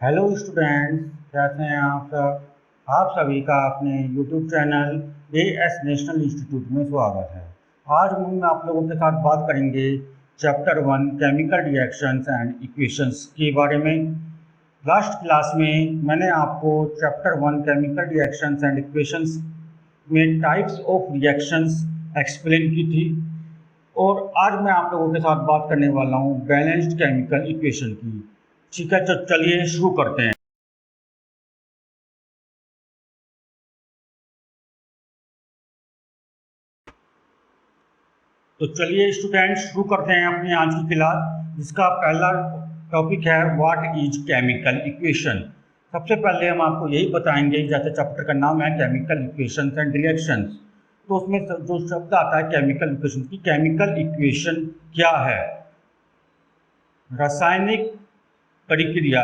Hello students, कैसे हैं आप सब। आप सभी का अपने YouTube channel as national institute में स्वागत है। आज हम आप लोगों के साथ बात करेंगे chapter 1 chemical reactions and equations के बारे में। लास्ट क्लास में मैंने आपको chapter 1 chemical reactions and equations में टाइप्स ऑफ रिएक्शंस एक्सप्लेन की थी, और आज मैं आप लोगों के साथ बात करने वाला हूँ बैलेंस्ड केमिकल इक्वेशन की। ठीक है, तो चलिए शुरू करते हैं। तो चलिए स्टूडेंट शुरू करते हैं अपनी आज की क्लास, जिसका पहला टॉपिक है व्हाट इज केमिकल इक्वेशन। सबसे पहले हम आपको यही बताएंगे, जैसे चैप्टर का नाम है केमिकल इक्वेशंस एंड रिएक्शंस, तो उसमें जो शब्द आता है केमिकल इक्वेशन की, केमिकल इक्वेशन क्या है। रासायनिक प्रक्रिया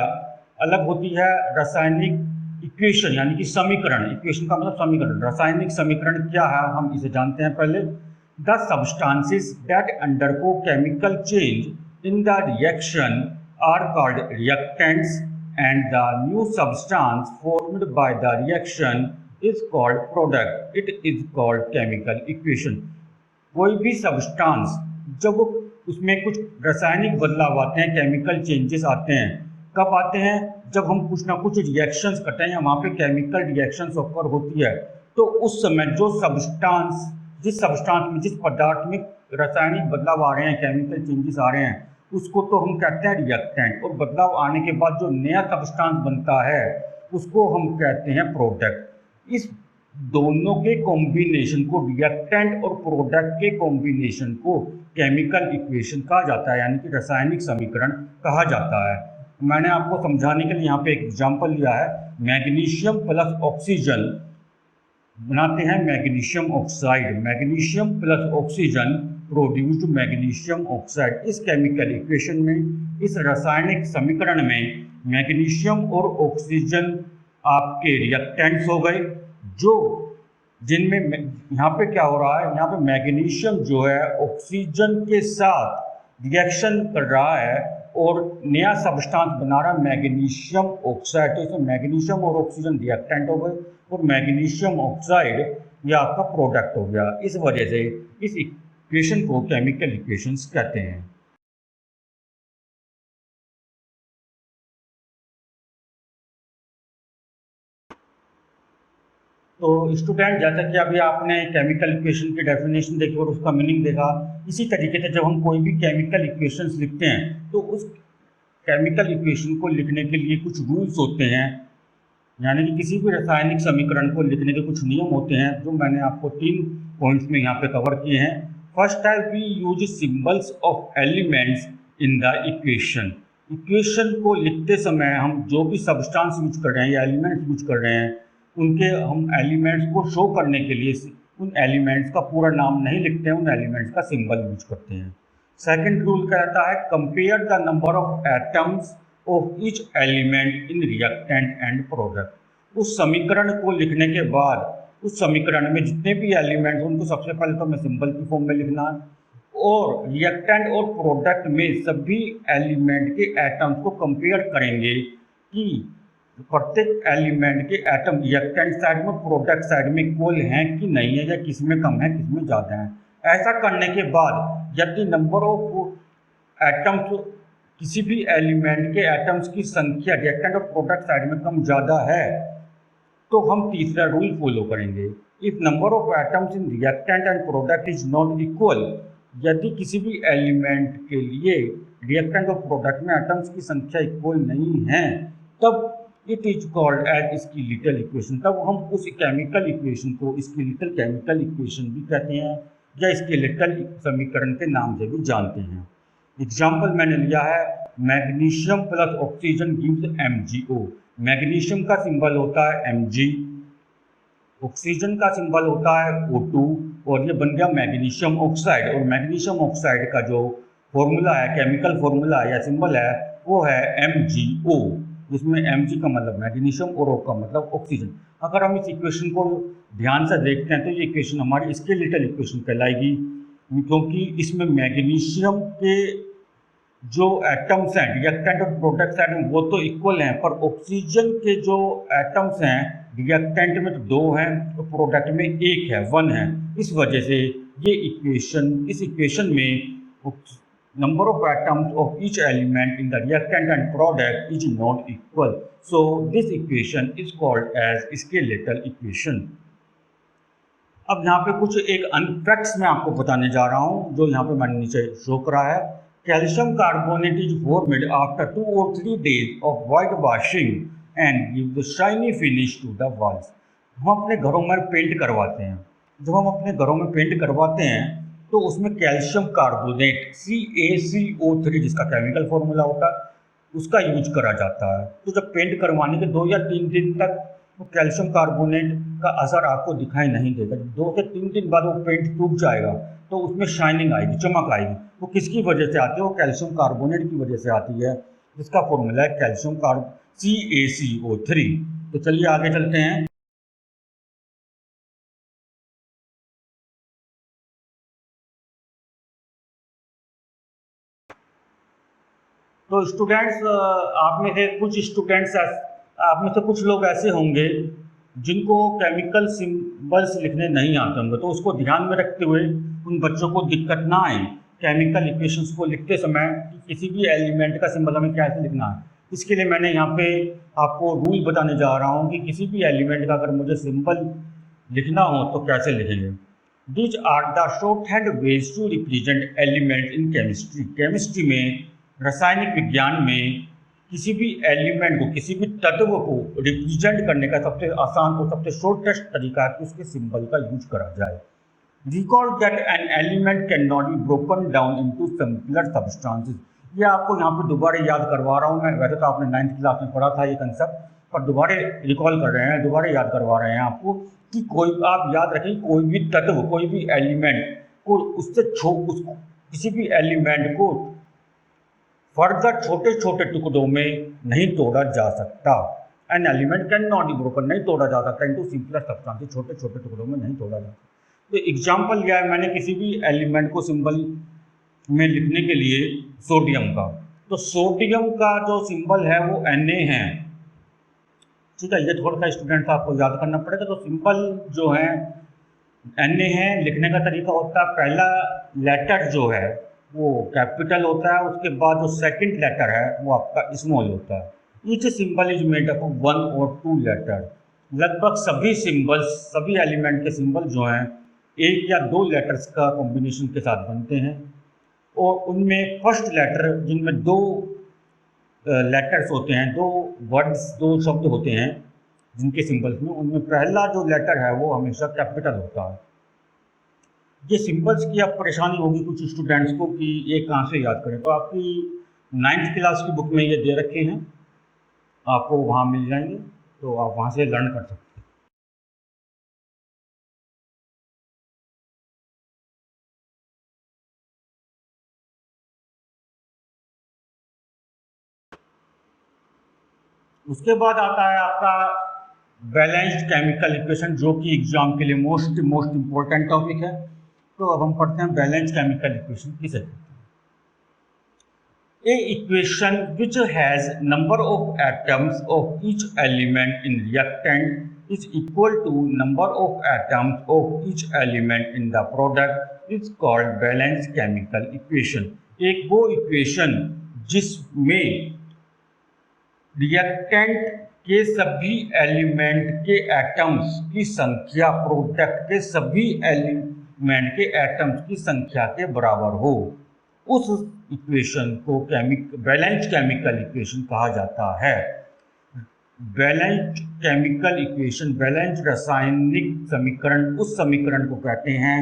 अलग होती है, रासायनिक इक्वेशन यानी कि समीकरण, इक्वेशन का मतलब समीकरण। रासायनिक समीकरण क्या है हम इसे जानते हैं पहले। The substances that undergo chemical change in the reaction are called reactants and the new substance formed by the reaction is called product. It is called chemical equation. कोई भी सब्सटेंस जब उसमें कुछ रासायनिक बदलाव आते हैं, केमिकल चेंजेस आते हैं, कब आते हैं? जब हम कुछ ना कुछ रिएक्शंस करते हैं, वहाँ पे केमिकल रिएक्शंस ऑकर होती है, तो उस समय जो सब्सटेंस, जिस सब्सटेंस में, जिस पदार्थ में रासायनिक बदलाव आ रहे हैं, केमिकल चेंजेस आ रहे हैं, उसको तो हम कहते हैं रिएक्टेंट। और बदलाव आने के बाद जो नया सब्सटेंस बनता है उसको हम कहते हैं प्रोडक्ट। इस दोनों के कॉम्बिनेशन को, रिएक्टेंट और प्रोडक्ट के कॉम्बिनेशन को केमिकल इक्वेशन कहा जाता है, यानी कि रासायनिक समीकरण कहा जाता है। मैंने आपको समझाने के लिए यहाँ पे एक एग्जांपल लिया है। मैग्नीशियम प्लस ऑक्सीजन बनाते हैं magnesium oxide. Magnesium plus oxygen produced magnesium oxide. इस केमिकल इक्वेशन में, इस रासायनिक समीकरण में मैग्नीशियम और ऑक्सीजन आपके रिएक्टेंट्स हो गए, जो जिनमें यहाँ पे क्या हो रहा है, यहाँ पे मैग्नीशियम जो है ऑक्सीजन के साथ रिएक्शन कर रहा है और नया सब्सटेंस बना रहा है मैग्नीशियम ऑक्साइड। तो इसमें मैग्नीशियम और ऑक्सीजन रिएक्टेंट हो गए और मैग्नीशियम ऑक्साइड ये आपका प्रोडक्ट हो गया। इस वजह से इस इक्वेशन को केमिकल इक्वेशंस कहते हैं। तो स्टूडेंट, जैसा कि अभी आपने केमिकल इक्वेशन की डेफिनेशन देखी और उसका मीनिंग देखा, इसी तरीके से जब हम कोई भी केमिकल इक्वेशंस लिखते हैं तो उस केमिकल इक्वेशन को लिखने के लिए कुछ रूल्स होते हैं, यानी कि किसी भी रासायनिक समीकरण को लिखने के कुछ नियम होते हैं, जो मैंने आपको 3 पॉइंट्स में यहाँ पे कवर किए हैं। फर्स्ट है we use symbols of elements in the equation. Equation को लिखते समय हम जो भी सब्सटेंस यूज कर रहे हैं या एलिमेंट्स यूज कर रहे हैं, उनके हम एलिमेंट्स को शो करने के लिए उन एलिमेंट्स का पूरा नाम नहीं लिखते हैं, उन एलिमेंट्स का सिंबल यूज करते हैं। सेकंड रूल कहता है compare the number of atoms of each element in reactant and product. उस समीकरण को लिखने के बाद उस समीकरण में जितने भी एलिमेंट्स, उनको सबसे पहले तो हमें सिंबल की फॉर्म में लिखना है, और रिएक्टेंट और प्रोडक्ट में सभी एलिमेंट के एटम्स को कंपेयर करेंगे कि प्रत्येक एलिमेंट के एटम रिएक्टेंट साइड में, प्रोडक्ट साइड में इक्वल हैं कि नहीं है, या किसमें कम है किसमें ज़्यादा है। ऐसा करने के बाद यदि नंबर ऑफ एटम्स, किसी भी एलिमेंट के एटम्स की संख्या रिएक्टेंट और प्रोडक्ट साइड में कम ज़्यादा है, तो हम तीसरा रूल फॉलो करेंगे। If number of atoms in reactant and product is not equal, यदि किसी भी एलिमेंट के लिए रिएक्टेंट और प्रोडक्ट में एटम्स की संख्या इक्वल नहीं है, तब it is called as skeletal equation. तब हम उस केमिकल इक्वेशन को स्केलेटल केमिकल इक्वेशन भी कहते हैं, या स्केलेटल समीकरण के नाम से भी जानते हैं। एग्जाम्पल मैंने लिया है magnesium plus oxygen gives MgO। Magnesium का सिंबल होता है Mg, ऑक्सीजन का सिंबल होता है O2, और ये बन गया मैग्नीशियम ऑक्साइड। और मैग्नीशियम ऑक्साइड का जो फॉर्मूला है, केमिकल फॉर्मूला या सिंबल है, वो है MgO, जिसमें Mg का मतलब मैग्नीशियम और O का मतलब ऑक्सीजन। अगर हम इस इक्वेशन को ध्यान से देखते हैं तो ये इक्वेशन हमारी स्केलेटल इक्वेशन कहलाएगी, क्योंकि इसमें मैग्नीशियम के जो एटम्स हैं रिएक्टेंट और प्रोडक्ट साइड में वो तो इक्वल हैं, पर ऑक्सीजन के जो एटम्स हैं रिएक्टेंट में तो 2 हैं और प्रोडक्ट में 1 है, 1 है। इस वजह से इस इक्वेशन में number of atoms of each element in the reactant and product is not equal. So this equation is called as skeletal equation. अब यहाँ पे कुछ एक फैक्ट्स मैं आपको बताने जा रहा हूँ जो यहाँ पे मैंने नीचे शो करा है। Calcium carbonate is formed after 2 or 3 days of white washing and give the shiny finish to the walls. हम अपने घरों में पेंट करवाते हैं, जब हम अपने घरों में पेंट करवाते हैं तो उसमें कैल्शियम कार्बोनेट CaCO3 जिसका केमिकल फॉर्मूला होता है उसका यूज करा जाता है। तो जब पेंट करवाने के 2 या 3 दिन तक वो कैल्शियम कार्बोनेट का असर आपको दिखाई नहीं देगा। 2 से 3 दिन बाद वो पेंट सूख जाएगा तो उसमें शाइनिंग आएगी, चमक आएगी। वो किसकी वजह से आती है? वो कैल्शियम कार्बोनेट की वजह से आती है, जिसका फॉर्मूला है कैल्शियम CaCO3। तो चलिए आगे चलते हैं। तो स्टूडेंट्स, आप में से कुछ लोग ऐसे होंगे जिनको केमिकल सिंबल्स लिखने नहीं आते होंगे, तो उसको ध्यान में रखते हुए उन बच्चों को दिक्कत ना आए केमिकल इक्वेशंस को लिखते समय कि किसी भी एलिमेंट का सिंबल हमें कैसे लिखना है। इसके लिए मैंने यहाँ पे आपको रूल बताने जा रहा हूँ कि किसी भी एलिमेंट का अगर मुझे सिंबल लिखना हो तो कैसे लिखेंगे। These are the shorthand ways to represent elements in chemistry. Chemistry में, रासायनिक विज्ञान में किसी भी एलिमेंट को, किसी भी तत्व को रिप्रेजेंट करने का सबसे आसान और सबसे शॉर्टेस्ट तरीका है कि उसके सिंबल का यूज करा जाए। Recall that an element cannot be broken down into simpler substances. ये आपको यहाँ पे दोबारा याद करवा रहा हूँ मैं। वैसे तो आपने 9th क्लास में पढ़ा था ये कंसेप्ट, पर दोबारा रिकॉल कर रहे हैं, दोबारा याद करवा रहे हैं आपको कि आप याद रखें कोई भी तत्व, कोई भी एलिमेंट को किसी भी एलिमेंट को फर्दर छोटे छोटे टुकड़ों में नहीं तोड़ा जा सकता। An element can not be broken, नहीं तोड़ा जा सकता इनटू सिंपलर सब्सटेंसेस, छोटे छोटे टुकड़ों में नहीं तोड़ा जा सकता। तो एग्जाम्पल लिया है मैंने किसी भी एलिमेंट को सिंबल में लिखने के लिए सोडियम का। तो सोडियम का जो सिंबल है वो Na है, ठीक है। ये थोड़ा सा स्टूडेंट आपको याद करना पड़ेगा। तो सिंबल जो है Na है, लिखने का तरीका होता है पहला लेटर जो है वो कैपिटल होता है, उसके बाद जो सेकंड लेटर है वो आपका स्मॉल होता है। Each symbol is made up of 1 or 2 letter. लगभग सभी सिंबल्स, सभी एलिमेंट के सिंबल जो हैं 1 या 2 लेटर्स का कॉम्बिनेशन के साथ बनते हैं, और उनमें फर्स्ट लेटर, जिनमें 2 लेटर्स होते हैं, 2 वर्ड्स, 2 शब्द होते हैं जिनके सिंबल्स में, उनमें पहला जो लेटर है वो हमेशा कैपिटल होता है। ये सिंबल्स की अब परेशानी होगी कुछ स्टूडेंट्स को कि ये कहाँ से याद करें। तो आपकी 9th क्लास की बुक में ये दे रखे हैं, आपको वहाँ मिल जाएंगे, तो आप वहाँ से लर्न कर सकते हैं। उसके बाद आता है आपका बैलेंस्ड केमिकल इक्वेशन, जो कि एग्जाम के लिए मोस्ट इम्पोर्टेंट टॉपिक है। तो अब हम पढ़ते हैं बैलेंस्ड केमिकल इक्वेशन किसे कहते हैं। A equation which has number of atoms of each element in reactant is equal to number of atoms of each element in the product is called balanced chemical equation. एक वो equation जिसमें reactant के सभी element के atoms की संख्या product के सभी एलिमेंट के एटम्स की संख्या के बराबर हो, उस इक्वेशन को बैलेंस्ड केमिकल इक्वेशन कहा जाता है। बैलेंस्ड केमिकल इक्वेशन, बैलेंस्ड रासायनिक समीकरण उस समीकरण को कहते हैं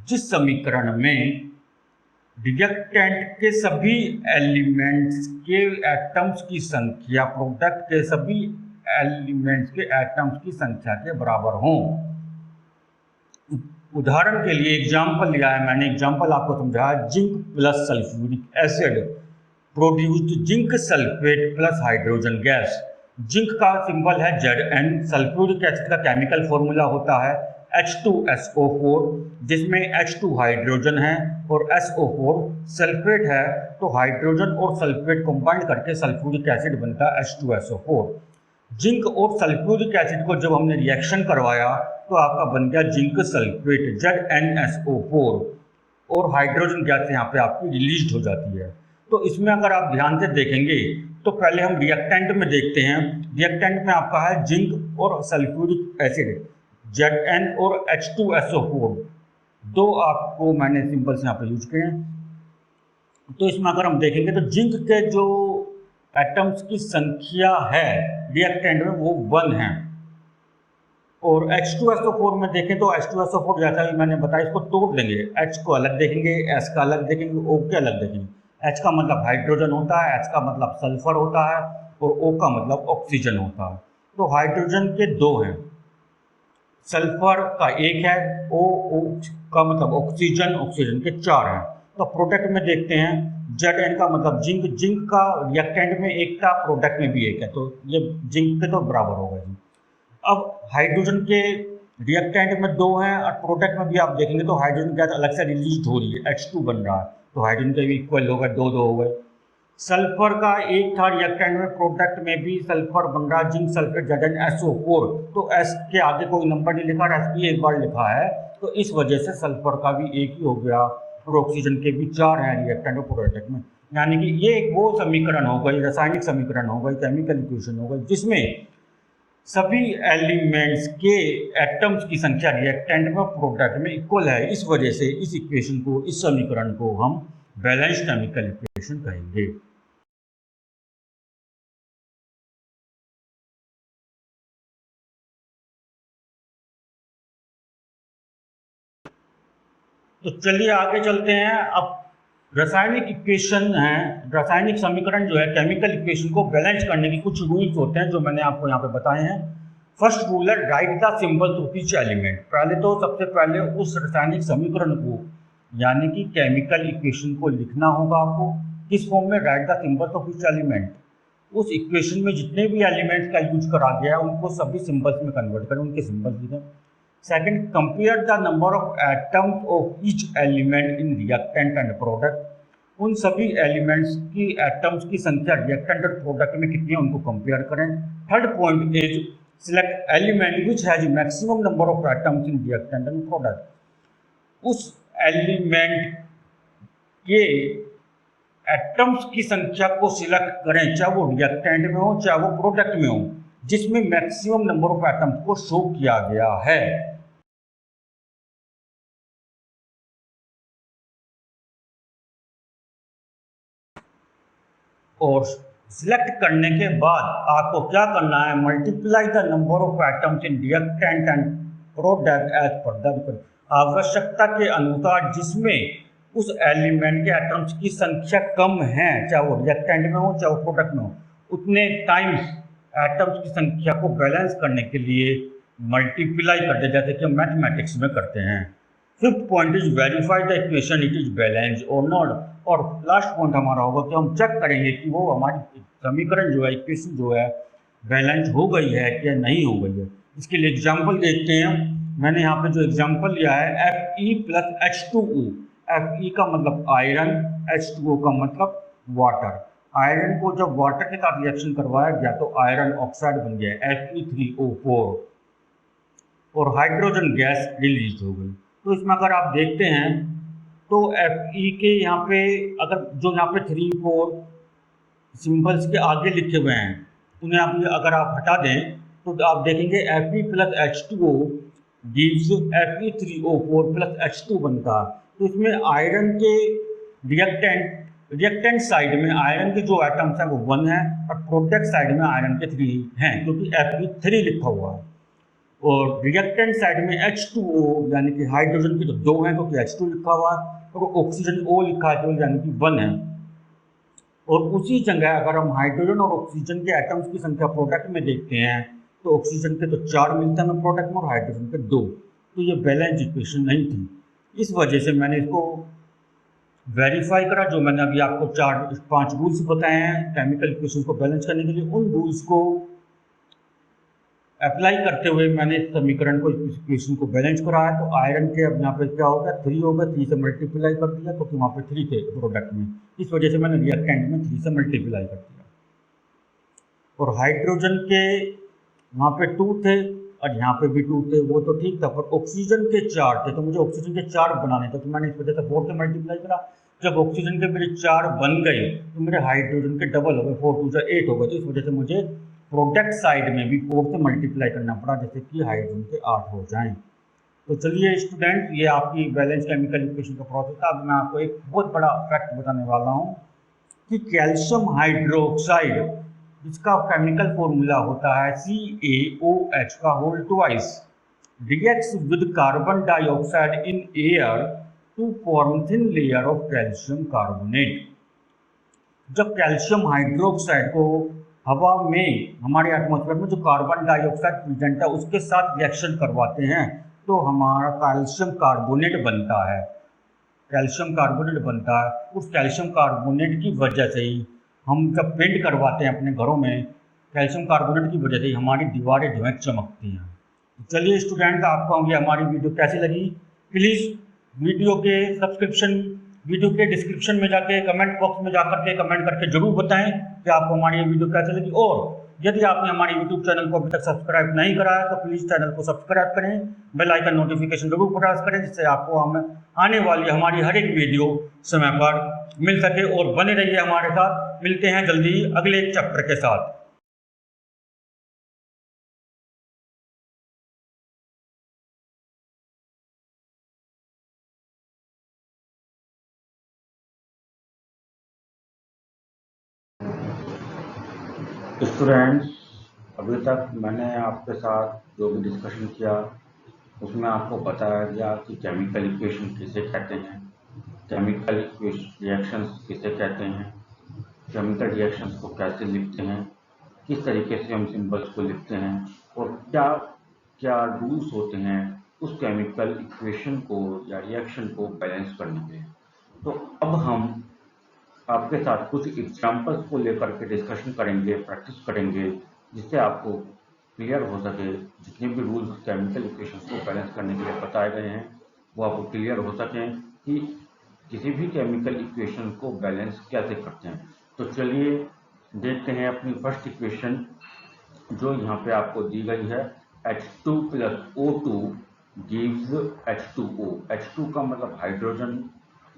जिस समीकरण में रिएक्टेंट के सभी एलिमेंट्स के एटम्स की संख्या प्रोडक्ट के सभी एलिमेंट्स के एटम्स की संख्या के बराबर हों। उदाहरण के लिए एग्जाम्पल लिया है मैंने, एग्जाम्पल आपको समझाया, zinc plus sulphuric acid produced zinc sulphate plus hydrogen gas. Zinc का सिंबल है Zn, सल्फ्यूरिक एसिड का केमिकल फॉर्मूला होता है H2SO4 जिसमें H2 हाइड्रोजन है और SO4 सल्फेट है, तो हाइड्रोजन और सल्फेट कंबाइन करके सल्फ्यूरिक एसिड बनता है H2SO4। जिंक और सल्फ्यूरिक एसिड को जब हमने रिएक्शन करवाया तो आपका बन गया जिंक सल्फेट ZnSO4 और हाइड्रोजन गैस यहाँ पे आपकी रिलीज हो जाती है। तो इसमें अगर आप ध्यान से देखेंगे तो पहले हम रिएक्टेंट में देखते हैं। रिएक्टेंट में आपका है जिंक और सल्फ्यूरिक एसिड Zn और H2SO4, दो आपको मैंने सिंबल्स यहाँ पे यूज किए हैं। तो इसमें अगर हम देखेंगे तो जिंक के जो एटम्स की संख्या है रिएक्टेंट में वो 1 है, और H2SO4 में देखें तो H2SO4 जैसा भी मैंने बताया इसको तोड़ देंगे, H को अलग देखेंगे, S का अलग देखेंगे, O के अलग देखेंगे। H का मतलब हाइड्रोजन होता है, S का मतलब सल्फर होता है और O का मतलब ऑक्सीजन होता है। तो हाइड्रोजन के 2 हैं, सल्फर का 1 है, O का मतलब ऑक्सीजन, ऑक्सीजन के 4 हैं। तो प्रोडक्ट में देखते हैं Zn का मतलब जिंक, जिंक का रिएक्टेंट में 1 था, प्रोडक्ट में भी 1 है, तो ये जिंक के तो बराबर होगा जी। अब हाइड्रोजन के रिएक्टेंट में 2 हैं और प्रोडक्ट में भी आप देखेंगे तो हाइड्रोजन गैस अलग से रिलीज हो रही है, H2 बन रहा है, तो हाइड्रोजन के भी इक्वल हो गए, 2 हो गए। सल्फर का 1 था रिएक्टेंट में, प्रोडक्ट में भी सल्फर बन रहा है, जिंक सल्फेट ZnSO4, तो S के आगे कोई नंबर नहीं लिखा, S भी 1 बार लिखा है, तो इस वजह से सल्फर का भी 1 ही हो गया और ऑक्सीजन के भी 4 हैं रिएक्टेंट और प्रोडक्ट में। यानी कि ये वो समीकरण हो गई, रासायनिक समीकरण हो गई, केमिकल इक्वेशन हो गई, जिसमें सभी एलिमेंट्स के एटम्स की संख्या रिएक्टेंट में प्रोडक्ट में इक्वल है। इस वजह से इस इक्वेशन को, इस समीकरण को हम बैलेंस्ड केमिकल इक्वेशन कहेंगे। तो चलिए आगे चलते हैं। अब रासायनिक इक्वेशन है, रासायनिक समीकरण जो है केमिकल इक्वेशन को बैलेंस करने की कुछ रूल्स होते हैं जो मैंने आपको यहाँ पे बताए हैं। फर्स्ट रूल है right the symbol of each element. पहले तो सबसे पहले उस रासायनिक समीकरण को यानी कि केमिकल इक्वेशन को लिखना होगा आपको किस फॉर्म में, right the symbol of each element. उस इक्वेशन में जितने भी एलिमेंट्स का यूज करा गया है उनको सभी सिंबल्स में कन्वर्ट करें, उनके सिंबल्स लिखें। Second, compare the number of atoms of each element in reactant and product. उन सभी एलिमेंट्स की एटम्स की संख्या रिएक्टेंट और प्रोडक्ट में कितनी है उनको कंपेयर करें। Third point is select element which has maximum number of atoms in reactant and product. उस एलिमेंट के एटम्स की संख्या को सिलेक्ट करें, चाहे वो रिएक्टेंट में हो चाहे वो प्रोडक्ट में हो, जिसमें मैक्सिमम नंबर ऑफ एटम्स को शो किया गया है। और सिलेक्ट करने के बाद आपको क्या करना है, multiply the number of atoms in reactant and product as per the आवश्यकता के अनुसार, जिसमें उस एलिमेंट के एटम्स की संख्या कम है, चाहे वो रिएक्टेंट में हो चाहे वो प्रोडक्ट में हो, उतने टाइम्स एटम्स की संख्या को बैलेंस करने के लिए मल्टीप्लाई करते, जैसे कि हम मैथमेटिक्स में करते हैं। Fifth point is verify the equation it is balance और नॉट। और लास्ट पॉइंट हमारा होगा कि हम चेक करेंगे कि वो हमारी समीकरण जो है, इक्वेशन जो है, बैलेंस हो गई है या नहीं हो गई है। इसके लिए एग्जाम्पल देखते हैं। मैंने यहाँ पे जो एग्जाम्पल लिया है Fe प्लस H2O। Fe का मतलब आयरन, H2O का मतलब वाटर। आयरन को जब वाटर के साथ रिएक्शन करवाया गया तो आयरन ऑक्साइड बन गया Fe3O4 और हाइड्रोजन गैस रिलीज हो गई। तो इसमें अगर आप देखते हैं तो Fe के यहाँ पे अगर जो यहाँ पे 3, 4 सिंबल्स के आगे लिखे हुए हैं उन्हें आप अगर आप हटा दें तो आप देखेंगे Fe plus H2O gives Fe3O4 plus H2 बनता है। तो इसमें आयरन के रिएक्टेंट साइड में आयरन के जो एटम्स हैं वो 1 है और प्रोडक्ट साइड में आयरन के 3 हैं क्योंकि Fe3 लिखा हुआ है। और रिएक्टेंट साइड में H2O यानी कि हाइड्रोजन के तो 2 हैं क्योंकि H2 लिखा हुआ है और ऑक्सीजन O लिखा है केवल यानी कि 1 है। और उसी जगह अगर हम हाइड्रोजन और ऑक्सीजन के एटम्स की संख्या प्रोडक्ट में देखते हैं तो ऑक्सीजन के तो 4 मिलते हैं प्रोडक्ट में और हाइड्रोजन के 2। तो ये बैलेंस इक्वेशन नहीं थी। इस वजह से मैंने इसको वेरीफाई करा। जो मैंने अभी आपको 4-5 रूल्स बताए हैं केमिकल इक्वेशन को बैलेंस करने के लिए, उन रूल्स को अप्लाई करते हुए मैंने इस समीकरण को, इस इक्वेशन को बैलेंस कराया, तो आयरन के अब यहाँ पे क्या होगा, 3 होगा, 3 से मल्टीप्लाई कर दिया क्योंकि वहाँ पे 3 थे प्रोडक्ट में, इस वजह से मैंने रिएक्टेंट में 3 से मल्टीप्लाई कर दिया। और हाइड्रोजन के वहाँ पे 2 थे और यहाँ पे भी 2 थे, वो तो ठीक था, पर ऑक्सीजन के 4 थे, तो मुझे ऑक्सीजन के 4 बनाने थे, तो मैंने इस वजह से 4 से मल्टीप्लाई करा। जब ऑक्सीजन के मेरे 4 बन गए तो मेरे हाइड्रोजन के डबल हो गए, 4 2 से 8 हो गए, तो इस वजह से मुझे प्रोडक्ट साइड में भी 4 से मल्टीप्लाई करना पड़ा, जैसे कि हाइड्रोजन के 8 हो जाएं। तो चलिए स्टूडेंट, ये आपकी बैलेंस केमिकल इक्वेशन का प्रोसेस था। अब मैं आपको एक बहुत बड़ा फैक्ट बताने वाला हूँ कि कैल्शियम हाइड्रोक्साइड, जिसका केमिकल फॉर्मूला होता है CaOH का whole twice, reacts with carbon dioxide in air to form thin layer of calcium carbonate. जब कैल्शियम हाइड्रोक्साइड को हवा में, हमारे एटमॉस्फेयर में जो कार्बन डाइऑक्साइड प्रेजेंट है उसके साथ रिएक्शन करवाते हैं, तो हमारा कैल्शियम कार्बोनेट बनता है। कैल्शियम कार्बोनेट बनता है। उस कैल्शियम कार्बोनेट की वजह से ही हम जब पेंट करवाते हैं अपने घरों में, कैल्शियम कार्बोनेट की वजह से ही हमारी दीवारें जो है चमकती हैं। चलिए स्टूडेंट, आपको ये हमारी वीडियो कैसी लगी, प्लीज़ वीडियो के डिस्क्रिप्शन में जाके, कमेंट बॉक्स में जाकर के कमेंट करके जरूर बताएं कि आपको हमारी ये वीडियो कैसी लगी। और यदि आपने हमारे यूट्यूब चैनल को अभी तक सब्सक्राइब नहीं करा है तो प्लीज़ चैनल को सब्सक्राइब करें, बेल आइकन नोटिफिकेशन जरूर प्रेस करें, जिससे आपको हम आने वाली हमारी हर एक वीडियो समय पर मिल सके। और बने रहिए हमारे साथ, मिलते हैं जल्दी अगले चैप्टर के साथ। स्टूडेंट्स, अभी तक मैंने आपके साथ जो भी डिस्कशन किया उसमें आपको बताया गया कि केमिकल इक्वेशन किसे कहते हैं, केमिकल रिएक्शंस किसे कहते हैं, केमिकल रिएक्शंस को कैसे लिखते हैं, किस तरीके से हम सिंबल्स को लिखते हैं, और क्या क्या रूल्स होते हैं उस केमिकल इक्वेशन को या रिएक्शन को बैलेंस करने के। तो अब हम आपके साथ कुछ एग्जाम्पल्स को लेकर के डिस्कशन करेंगे, प्रैक्टिस करेंगे, जिससे आपको क्लियर हो सके, जितने भी रूल्स केमिकल इक्वेशंस को बैलेंस करने के लिए बताए गए हैं वो आपको क्लियर हो सकें कि किसी भी केमिकल इक्वेशन को बैलेंस कैसे करते हैं। तो चलिए देखते हैं अपनी फर्स्ट इक्वेशन, जो यहाँ पे आपको दी गई है। H2 + O2 gives H2O। H2 का मतलब हाइड्रोजन,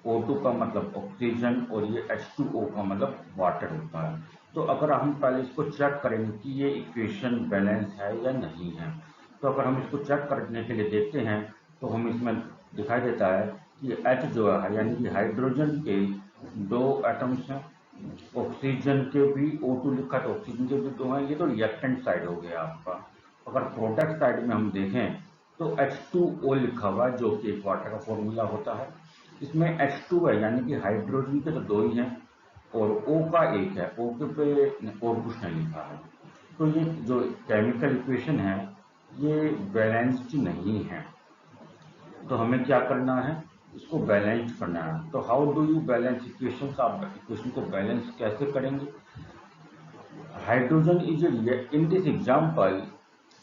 O2 का मतलब ऑक्सीजन, और ये H2O का मतलब वाटर होता है। तो अगर हम पहले इसको चेक करेंगे कि ये इक्वेशन बैलेंस है या नहीं है, तो अगर हम इसको चेक करने के लिए देखते हैं तो हम इसमें दिखाई देता है कि H जो है यानी कि हाइड्रोजन के 2 एटम्स हैं, ऑक्सीजन के भी O2 लिखा तो ऑक्सीजन के भी 2 हैं। ये तो रिएक्टेंट साइड हो गया आपका। अगर प्रोडक्ट साइड में हम देखें तो H2O लिखा हुआ है, जो कि एक वाटर का फॉर्मूला होता है। इसमें H2 है यानी कि हाइड्रोजन के तो 2 ही हैं और O का 1 है, O के पे और कुछ नहीं लिखा है। तो ये जो केमिकल इक्वेशन है ये बैलेंस्ड नहीं है। तो हमें क्या करना है, इसको बैलेंस करना है। तो how do you balance equation? आप इक्वेशन को बैलेंस कैसे करेंगे? Hydrogen is in this example,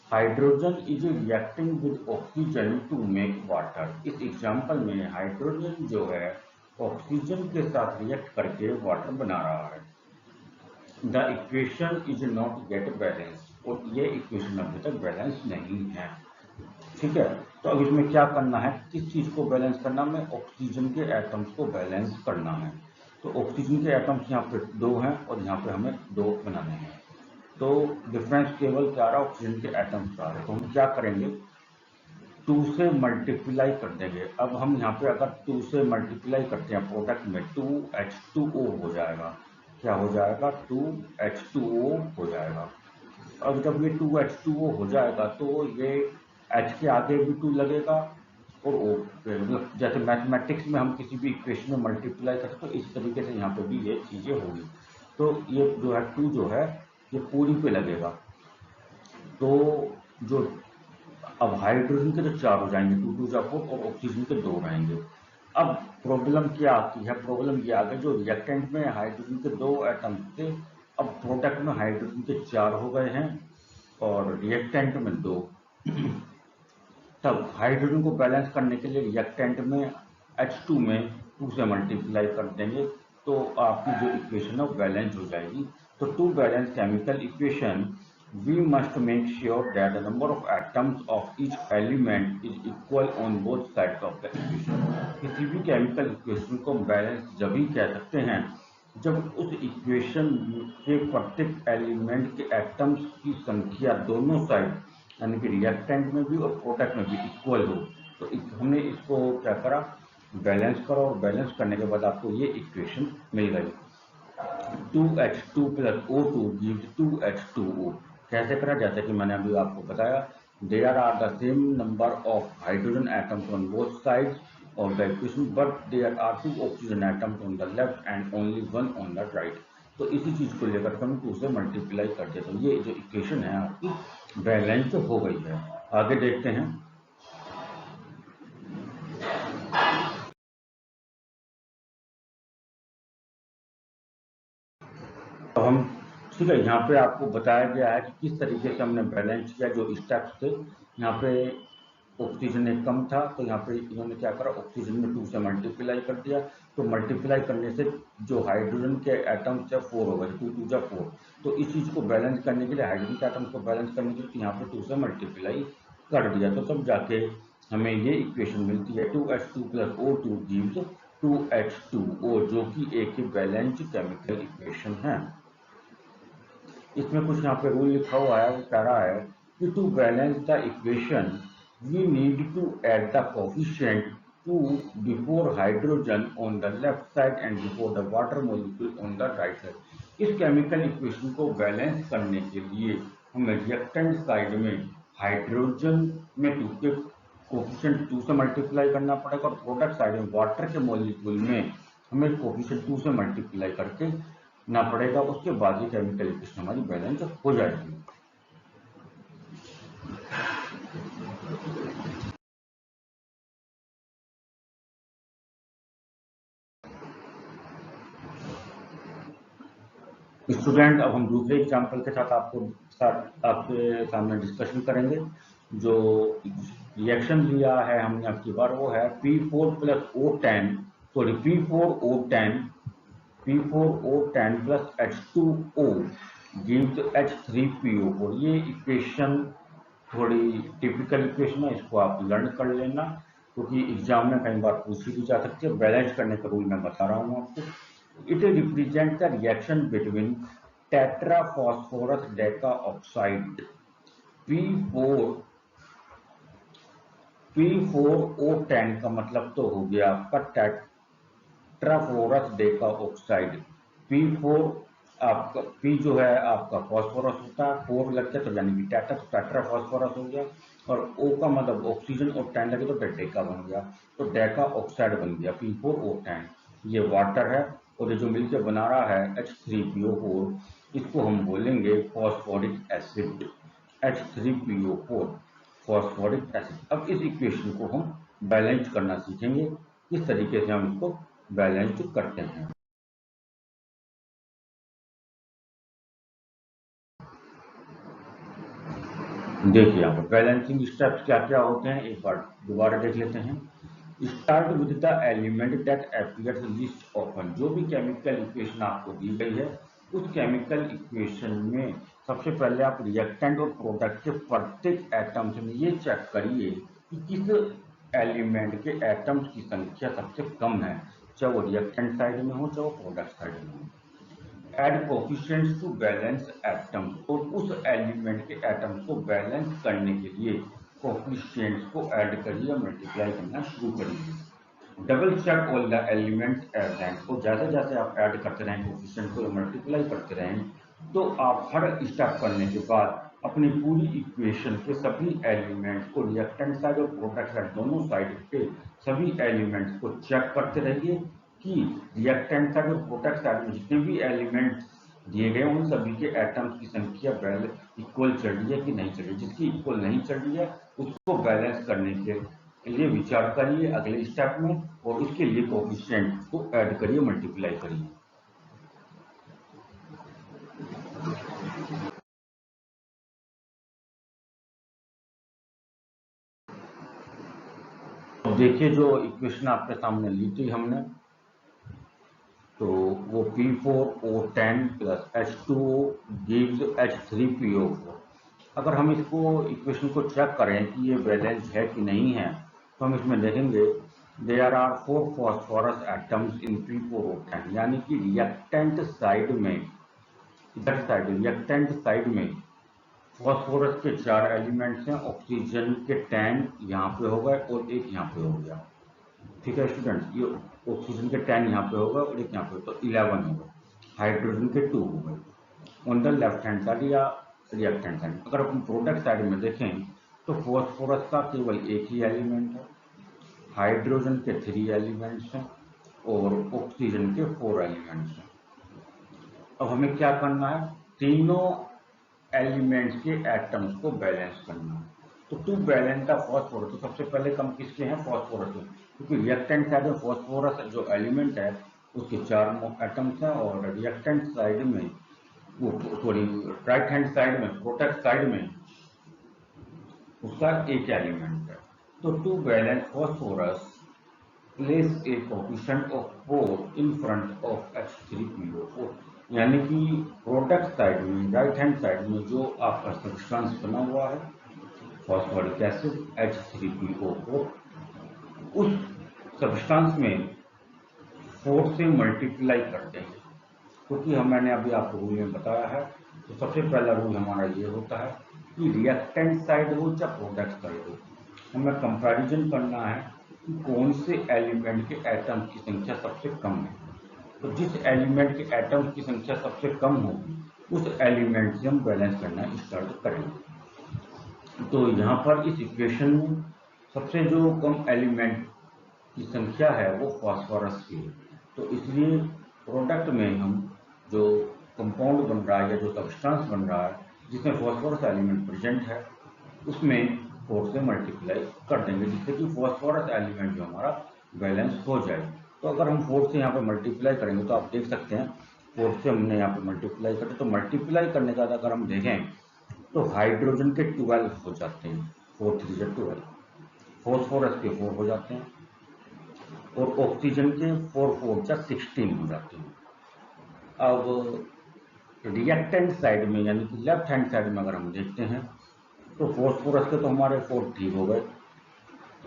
hydrogen is reacting with oxygen to make water. इस एग्जाम्पल में हाइड्रोजन जो है ऑक्सीजन के साथ रिएक्ट करके वाटर बना रहा है। The equation is not gate balance, और ये इक्वेशन अभी तक बैलेंस नहीं है। ठीक है, तो अब इसमें क्या करना है, किस चीज को बैलेंस करना है? ऑक्सीजन के एटम्स को बैलेंस करना है। तो ऑक्सीजन के एटम्स यहाँ पे 2 हैं और यहाँ पे हमें 2 बनाने हैं। तो डिफरेंस केवल क्या रहा, ऑक्सीजन के एटम्स का है। तो हम क्या करेंगे, 2 से मल्टीप्लाई कर देंगे। अब हम यहाँ पे अगर 2 से मल्टीप्लाई करते हैं प्रोडक्ट में, 2H2O हो जाएगा। क्या हो जाएगा? 2H2O हो जाएगा। अब जब ये 2H2O हो जाएगा तो ये H के आगे भी 2 लगेगा और O पे, मतलब जैसे मैथमेटिक्स में हम किसी भी इक्वेशन में मल्टीप्लाई करते तो इस तरीके से यहाँ पे भी ये चीज़ें होगी। तो ये जो है 2 जो है ये पूरी पे लगेगा। तो जो अब हाइड्रोजन के तो 4 हो जाएंगे, 2 2 4 और ऑक्सीजन के 2 रहेंगे। अब प्रॉब्लम क्या आती है? प्रॉब्लम ये आ गई, जो रिएक्टेंट में हाइड्रोजन के 2 एटम थे, अब प्रोडक्ट में हाइड्रोजन के 4 हो गए हैं और रिएक्टेंट में 2। तब हाइड्रोजन को बैलेंस करने के लिए रिएक्टेंट में H2 में 2 से मल्टीप्लाई कर देंगे तो आपकी जो इक्वेशन है वो बैलेंस हो जाएगी। तो to balance chemical equation we must make sure that the number of atoms of each element is equal on both sides of the equation। किसी भी केमिकल इक्वेशन को बैलेंस जब ही कह सकते हैं जब उस इक्वेशन के प्रत्येक एलिमेंट के एटम्स की संख्या दोनों साइड यानी कि रिएक्टेंट में भी और प्रोडक्ट में भी इक्वल हो। तो हमने इसको क्या करा, बैलेंस करा, और बैलेंस करने के बाद आपको ये इक्वेशन मिल गई। 2H2 plus O2 gives 2H2O। कैसे करा, जैसे कि मैंने अभी आपको बताया, there are the same number of hydrogen atoms on both sides of the equation but there are 2 oxygen atoms on the left and only 1 on the right. तो इसी चीज को लेकर हम 2 से मल्टीप्लाई कर देते हैं। ये जो इक्वेशन है आपकी बैलेंस हो गई है। आगे देखते हैं। तो हम ठीक है, यहाँ पे आपको बताया गया है कि किस तरीके से हमने बैलेंस किया। जो स्टेप्स थे, यहाँ पे ऑक्सीजन एक कम था तो यहाँ पे इन्होंने क्या करा, ऑक्सीजन में 2 से मल्टीप्लाई कर दिया। तो मल्टीप्लाई करने से जो हाइड्रोजन के एटम्स है 4 हो गए, 2 2 जा 4। तो इस चीज को बैलेंस करने के लिए, हाइड्रोजन के एटम्स को बैलेंस करने के लिए यहाँ पे 2 से मल्टीप्लाई कर दिया। तो तब जाके हमें ये इक्वेशन मिलती है 2H2 plus O2 gives 2H2O, जो कि एक बैलेंस केमिकल इक्वेशन है। इसमें कुछ यहाँ पे रूल लिखा हुआ है, वो कह रहा है कि to balance the equation we need to add the coefficient 2 before hydrogen on the left side and before the water molecule on the right side. इस केमिकल इक्वेशन को बैलेंस करने के लिए हमें रिएक्टेंट साइड में हाइड्रोजन में 2 के coefficient 2 से मल्टीप्लाई करना पड़ेगा और प्रोडक्ट साइड में वाटर के मॉलिक्यूल में हमें कोफिशिएंट 2 से मल्टीप्लाई करके ना पड़ेगा। उसके बाद ही केमिकल इक्वेशन हमारी बैलेंस हो जाएगी। स्टूडेंट, अब हम दूसरे एग्जांपल के साथ आपके सामने डिस्कशन करेंगे। जो रिएक्शन लिया है हमने अब की बार, वो है P4 plus O10, sorry P4O10 plus H2O gives H3PO4। ये इक्वेशन थोड़ी टिपिकल इक्वेशन है, इसको आप लर्न कर लेना क्योंकि एग्जाम में कई बार पूछी भी जा सकती है। बैलेंस करने का रूल मैं बता रहा हूँ आपको। It represents the reaction between tetraphosphorus decaoxide P4O10 का मतलब तो हो गया आपका टेट्राफोरस डेकाऑक्साइड। P4 आपका P जो है आपका फॉस्फोरस होता है, 4 लगता है तो यानी कि टेट्रा, तो टेट्राफॉस्फोरस हो गया, और O का मतलब ऑक्सीजन और 10 लगे तो डेका बन गया, तो डेका ऑक्साइड बन गया P4O10। ये वाटर है और ये जो मिलकर बना रहा है H3PO4, इसको हम बोलेंगे phosphoric acid. H3PO4 phosphoric acid. अब इस इक्वेशन को हम बैलेंस करना सीखेंगे, किस तरीके से हम इसको बैलेंस करते हैं। देखिए यहाँ पर बैलेंसिंग स्टेप्स क्या क्या होते हैं, एक बार दोबारा देख लेते हैं। Start with the element that appears least often. जो भी केमिकल इक्वेशन आपको दी गई है, उस केमिकल इक्वेशन में सबसे पहले आप रिएक्टेंट और प्रोडक्ट के प्रत्येक एटम्स में ये चेक करिए कि किस एलिमेंट के एटम्स की संख्या सबसे कम है, चाहे वो रिएक्टेंट साइड में हो चाहे वो प्रोडक्ट साइड में हो। Add coefficients to balance atoms, और उस एलिमेंट के एटम्स को बैलेंस करने के लिए कोफिशिएंट्स को ऐड करिए, मल्टीप्लाई करना शुरू करिए। Double check all the elements at the end, तो जैसे जैसे आप ऐड करते रहें कोफिशिएंट को, मल्टीप्लाई करते रहें, तो आप हर स्टेप करने के बाद अपनी पूरी इक्वेशन के सभी एलिमेंट्स को, रिएक्टेंट साइड और प्रोडक्ट साइड दोनों साइड के सभी एलिमेंट्स को चेक करते रहिए कि रिएक्टेंट साइड और प्रोडक्ट साइड में जितने भी एलिमेंट्स दिए गए उन सभी के एटम्स की संख्या इक्वल चल रही है कि नहीं चल रही। जिसकी इक्वल नहीं चल रही है उसको बैलेंस करने के लिए विचार करिए अगले स्टेप में, और उसके लिए कोफिशिएंट को ऐड करिए, मल्टीप्लाई करिए। अब देखिए जो इक्वेशन आपके सामने ली थी हमने, तो वो P4O10 plus H2O gives H3PO4। अगर हम इसको इक्वेशन को चेक करें कि ये बैलेंस है कि नहीं है, तो हम इसमें देखेंगे there are 4 phosphorus atoms in P4O10, यानी कि रिएक्टेंट साइड में, इधर साइड रिएक्टेंट साइड में फॉस्फोरस के 4 एलिमेंट्स हैं। ऑक्सीजन के 10 यहाँ पे हो गए और एक यहाँ पे हो गया। ठीक है स्टूडेंट्स, ये ऑक्सीजन के 10 यहाँ पे हो गए और एक यहाँ पे, तो 11 हो गए। हाइड्रोजन के 2 हो गए on the left hand side या रिएक्टेंट साइड। अगर अपन प्रोडक्ट साइड में देखें तो फॉस्फोरस का केवल एक ही एलिमेंट है, हाइड्रोजन के 3 एलिमेंट्स हैं और ऑक्सीजन के 4 एलिमेंट्स हैं। अब हमें क्या करना है, तीनों एलिमेंट्स के एटम्स को बैलेंस करना है। तो टू बैलेंस द फॉस्फोरस, तो सबसे पहले कम किसके हैं, फॉस्फोरस में, क्योंकि रिएक्टेंट साइड में फॉस्फोरस जो एलिमेंट है उसके 4 एटम्स हैं और रिएक्टेंट साइड में वो सॉरी राइट हैंड साइड में, प्रोडक्ट साइड में उसका एक एलिमेंट है। तो to balance phosphorus place a coefficient of 4 in front of H3PO4, यानी कि प्रोडक्ट साइड में राइट हैंड साइड में जो आपका सब्सटेंस बना हुआ है फॉस्फोरिक एसिड H3PO4, उस सब्सटेंस में 4 से मल्टीप्लाई करते हैं। क्योंकि मैंने अभी आपको रूल में बताया है, तो सबसे पहला रूल हमारा ये होता है कि रिएक्टेंट साइड हो या प्रोडक्ट साइड हो, हमें कंपैरिजन करना है कि कौन से एलिमेंट के एटम की संख्या सबसे कम है। तो जिस एलिमेंट के एटम की संख्या सबसे कम होगी उस एलिमेंट से हम बैलेंस करना स्टार्ट करेंगे। तो यहाँ पर इस इक्वेशन में सबसे जो कम एलिमेंट की संख्या है वो फॉस्फोरस की है। तो इसलिए प्रोडक्ट में हम जो कंपाउंड बन रहा है या जो सब्सटेंस बन रहा है जिसमें फॉस्फोरस एलिमेंट प्रेजेंट है उसमें 4 से मल्टीप्लाई कर देंगे, जिससे कि फॉस्फोरस एलिमेंट जो हमारा बैलेंस हो जाए। तो अगर हम 4 से यहाँ पे मल्टीप्लाई करेंगे तो आप देख सकते हैं 4 से हमने यहाँ पे मल्टीप्लाई करें, तो मल्टीप्लाई करने के बाद अगर हम देखें तो हाइड्रोजन के 12 हो जाते हैं, 4 3 से 12, फॉस्फोरस के 4 हो जाते हैं और ऑक्सीजन के 4 4 जा 16 हो जाते हैं। अब रिएक्टेंट साइड में यानी कि लेफ्ट हैंड साइड में अगर हम देखते हैं तो फॉस्फोरस के तो हमारे 4 ठीक हो गए,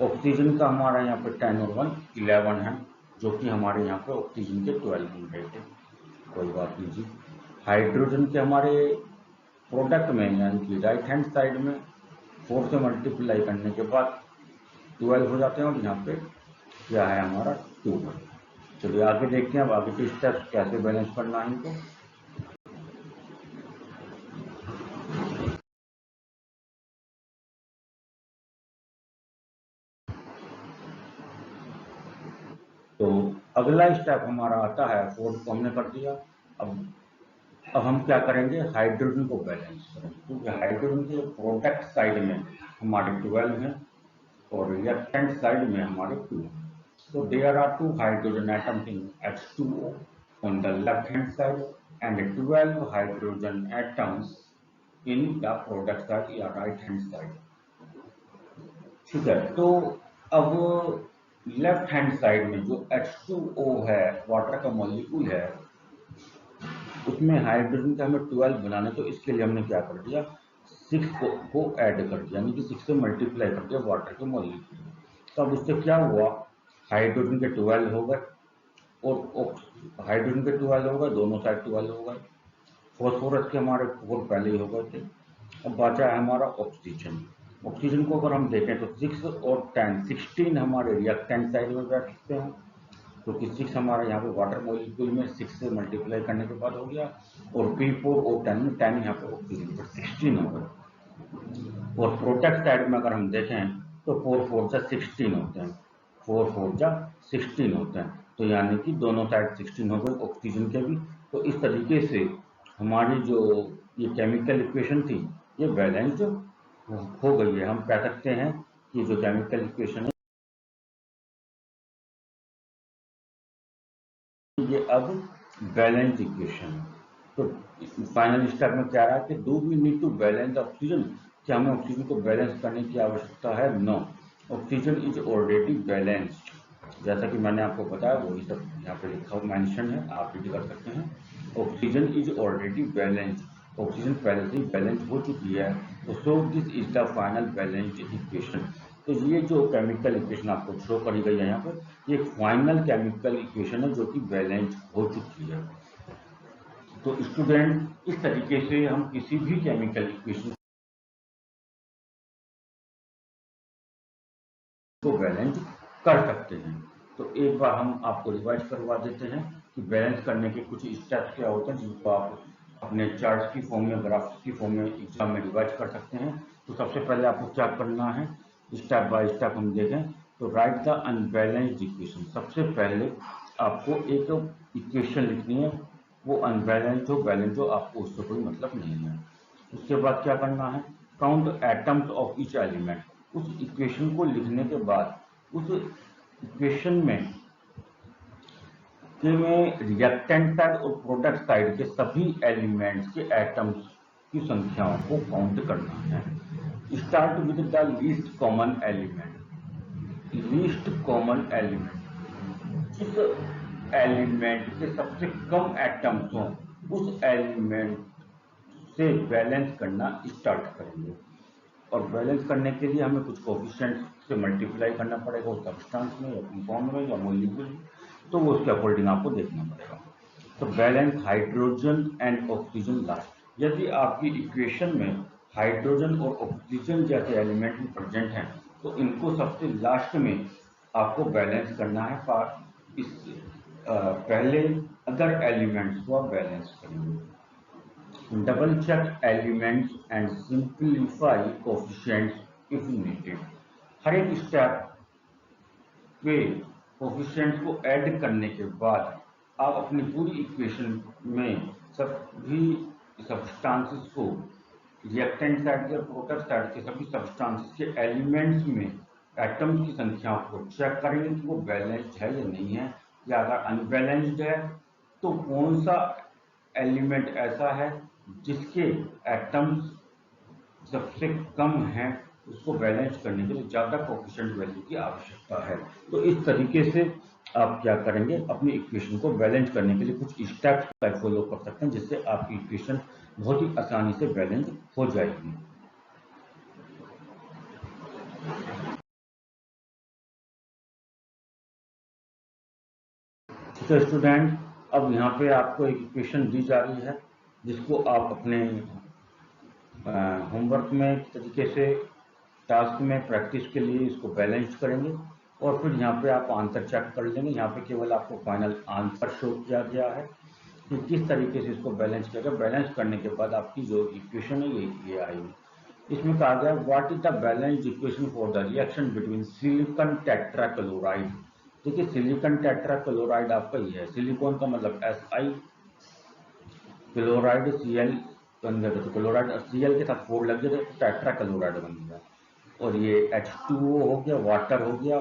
ऑक्सीजन का हमारा यहाँ पे 10 और 1 11 है, जो कि हमारे यहाँ पे ऑक्सीजन के 12 यूनिट है, कोई बात नहीं जी। हाइड्रोजन के हमारे प्रोडक्ट में यानी कि राइट हैंड साइड में 4 से मल्टीप्लाई करने के बाद 12 हो जाते हैं और यहाँ पे क्या है हमारा 2 है। चलिए आगे देखते हैं अब आगे के स्टेप्स कैसे बैलेंस करना है इनको। तो अगला स्टेप हमारा आता है, 4 को हमने कर दिया। अब हम क्या करेंगे, हाइड्रोजन को बैलेंस करेंगे, क्योंकि हाइड्रोजन के प्रोडक्ट साइड में हमारे 12 हैं और रिएक्टेंट साइड में हमारे 2 हैं। So there are 2 hydrogen atoms in H2O on the left hand side and 12 hydrogen atoms in the product side या right hand side। ठीक है, तो अब लेफ्ट हैंड साइड में जो H2O है, वाटर का मॉलिक्यूल है, उसमें हाइड्रोजन के हमें 12 बनाने, तो इसके लिए हमने क्या कर दिया, 6 को ऐड कर दिया, यानी कि 6 से मल्टीप्लाई कर दिया वाटर के मॉलिक्यूल। तो अब उससे क्या हुआ, हाइड्रोजन के 12 हो गए और हाइड्रोजन के 12 हो गए, दोनों साइड 12 हो गए, फॉस्फोरस के हमारे 4 पहले ही हो गए थे। अब बचा है हमारा ऑक्सीजन। ऑक्सीजन को अगर हम देखें तो 6 और 10 16 हमारे रिएक्टेंट साइड में बैठते हैं, क्योंकि 6 हमारे यहाँ पे वाटर मॉलिक्यूल में 6 से मल्टीप्लाई करने के बाद हो गया, और P4O10 में 10 यहाँ पे ऑक्सीजन पर 16 हो गए। और प्रोडक्ट साइड में अगर हम देखें तो 4 4 जा 16 होते हैं, 4 4 जा 16 होते हैं, तो यानी कि दोनों साइड 16 हो गए ऑक्सीजन के भी। तो इस तरीके से हमारी जो ये केमिकल इक्वेशन थी ये बैलेंस्ड हो गई है। हम कह सकते हैं कि जो केमिकल इक्वेशन है ये अब बैलेंस्ड इक्वेशन है। तो फाइनल स्टेप में क्या रहा कि do we need to balance oxygen, क्या हमें ऑक्सीजन को बैलेंस करने की आवश्यकता है, no. Oxygen is already balanced, जैसा कि मैंने आपको बताया वही सब यहाँ पे लिखा मेंशन है, आप रीड कर सकते हैं। Oxygen is already balanced, oxygen पहले से ही बैलेंस हो चुकी है, तो so this is the final balanced equation. तो ये जो केमिकल इक्वेशन आपको शो करी गई है यहाँ पर, ये फाइनल केमिकल इक्वेशन है जो कि बैलेंस हो चुकी है। तो स्टूडेंट, इस तरीके से हम किसी भी केमिकल इक्वेशन को बैलेंस कर सकते हैं। तो एक बार हम आपको रिवाइज करवा देते हैं कि बैलेंस करने के कुछ स्टेप्स क्या होते हैं, जिनको आप अपने चार्ट्स की फॉर्म में, ग्राफ्स की फॉर्म में एग्जाम में रिवाइज कर सकते हैं। तो सबसे पहले आपको क्या करना है, स्टेप बाय स्टेप हम देखें तो राइट द अनबैलेंस्ड इक्वेशन। सबसे पहले आपको एक इक्वेशन लिखनी है, वो अनबैलेंस्ड हो बैलेंस हो आपको उससे कोई मतलब नहीं है। उसके बाद क्या करना है, count atoms of each element. उस इक्वेशन को लिखने के बाद उस इक्वेशन में रिएक्टेंट साइड और प्रोडक्ट साइड के सभी एलिमेंट्स के एटम्स की संख्याओं को काउंट करना है। Start with the least common element. Least common element, जिस एलिमेंट के सबसे कम एटम्स हों उस एलिमेंट से बैलेंस करना स्टार्ट करेंगे। और बैलेंस करने के लिए हमें कुछ कोफिशिएंट से मल्टीप्लाई करना पड़ेगा, उस सब्सटेंस में या कंपाउंड में या मॉलिक्यूल, तो वो उसके अकॉर्डिंग आपको देखना पड़ेगा। तो balance hydrogen and oxygen last. यदि आपकी इक्वेशन में हाइड्रोजन और ऑक्सीजन जैसे एलिमेंट प्रेजेंट हैं तो इनको सबसे लास्ट में आपको बैलेंस करना है। इस पहले अदर एलिमेंट्स को आप बैलेंस करेंगे। Double check elements and simplify coefficients if needed. हर एक स्टेप पे कोफिशिएंट्स को ऐड करने के बाद आप अपनी पूरी इक्वेशन में सभी सब्सटेंसेस को, रिएक्टेंट साइड के प्रोडक्ट साइड के सभी सब्सटेंसेस के एलिमेंट्स में एटम्स की संख्या को चेक करेंगे कि वो बैलेंस्ड है या नहीं है, या अगर अनबैलेंस्ड है तो कौन सा एलिमेंट ऐसा है जिसके एटम्स सबसे कम है, उसको बैलेंस करने के लिए ज़्यादा कोफिशिएंट वैल्यू की आवश्यकता है। तो इस तरीके से आप क्या करेंगे, अपनी इक्वेशन को बैलेंस करने के लिए कुछ स्टेप्स का फॉलो कर सकते हैं, जिससे आपकी इक्वेशन बहुत ही आसानी से बैलेंस हो जाएगी। ठीक है स्टूडेंट, अब यहाँ पे आपको एक इक्वेशन दी जा रही है जिसको आप अपने होमवर्क में तरीके से टास्क में प्रैक्टिस के लिए इसको बैलेंस करेंगे और फिर यहाँ पे आप आंसर चेक कर लेंगे। यहाँ पे केवल आपको फाइनल आंसर शो किया गया है कि किस तरीके से इसको बैलेंस किया गया। बैलेंस करने के बाद आपकी जो इक्वेशन है ये आएगी। इसमें कहा गया what is the balanced equation for the reaction between silicon tetrachloride. देखिए सिलिकॉन टेट्राक्लोराइड आपका ही है, सिलिकॉन का मतलब Si, क्लोराइड Cl बन गया, तो क्लोराइड Cl के साथ 4 लग गए तो टेट्राक्लोराइड बन गया। और ये H2O हो गया, वाटर हो गया,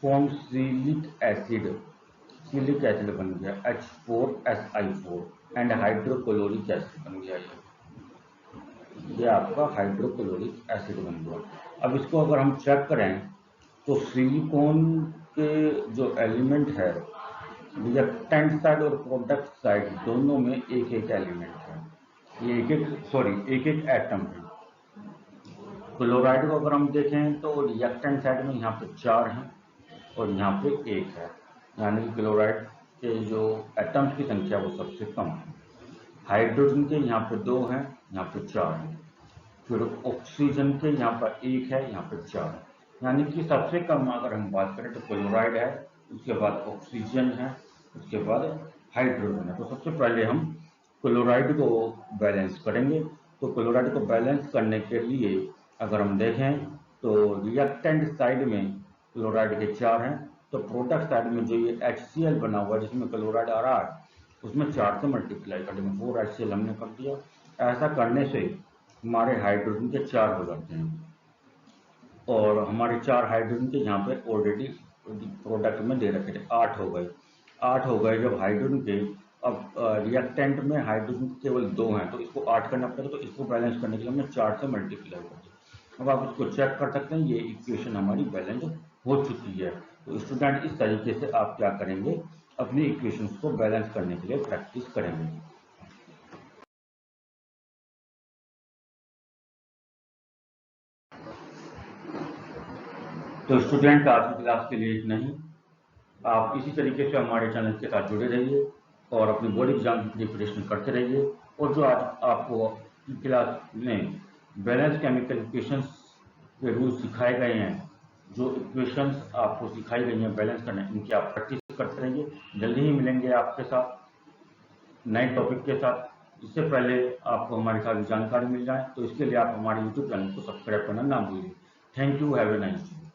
फॉर्म सिलिक एसिड बन गया H4SI4 एंड हाइड्रोक्लोरिक एसिड बन गया। ये आपका हाइड्रोक्लोरिक एसिड बन गया। अब इसको अगर हम चेक करें तो सिलिकॉन के जो एलिमेंट है, रिएक्टेंट साइड और प्रोडक्ट साइड दोनों में एक एक एलिमेंट है, ये एक एक एटम है। क्लोराइड को अगर हम देखें तो रिएक्टेंट साइड में यहाँ पे 4 हैं और यहाँ पे 1 है, यानी कि क्लोराइड के जो एटम्स की संख्या वो सबसे कम है। हाइड्रोजन के यहाँ पे 2 हैं, यहाँ पे 4 हैं। फिर ऑक्सीजन के यहाँ पर 1 है, यहाँ पे 4 है, यानी कि सबसे कम अगर हम बात करें तो क्लोराइड है, उसके बाद ऑक्सीजन है, उसके बाद हाइड्रोजन है। तो सबसे पहले हम क्लोराइड को बैलेंस करेंगे। तो क्लोराइड को बैलेंस करने के लिए अगर हम देखें तो रिएक्टेंट साइड में क्लोराइड के 4 हैं, तो प्रोडक्ट साइड में जो ये HCl बना हुआ है जिसमें क्लोराइड आ रहा है उसमें 4 से मल्टीप्लाई कर देंगे, 4 HCl हमने कर दिया। ऐसा करने से हमारे हाइड्रोजन के 4 हो जाते हैं और हमारे 4 हाइड्रोजन के यहाँ पे ऑलरेडी प्रोडक्ट में दे रखे थे 8 हो गए। 8 हो गए जब हाइड्रोजन के, अब रिएक्टेंट में हाइड्रोजन केवल 2 हैं तो इसको 8 करना पड़ेगा, तो इसको बैलेंस करने के लिए हमने 4 से मल्टीप्लाई कर दिया। अब आप इसको चेक कर सकते हैं, ये इक्वेशन हमारी बैलेंस हो चुकी है। तो स्टूडेंट इस तरीके से आप क्या करेंगे, अपनी इक्वेशंस को बैलेंस करने के लिए प्रैक्टिस करेंगे। तो स्टूडेंट आज की क्लास के लिए इतना ही। आप इसी तरीके से हमारे चैनल के साथ जुड़े रहिए और अपनी बोर्ड एग्जाम की प्रिपरेशन करते रहिए। और जो आज आपको क्लास में बैलेंस केमिकल इक्वेशंस के रूल सिखाए गए हैं, जो इक्वेशंस आपको सिखाई गई हैं बैलेंस करना, इनकी आप प्रैक्टिस करते रहिए। जल्दी ही मिलेंगे आपके साथ नए टॉपिक के साथ। इससे पहले आपको हमारी सारी जानकारी मिल जाए तो इसके लिए आप हमारे यूट्यूब चैनल को सब्सक्राइब करना ना भूलिए। Thank you, have a nice day.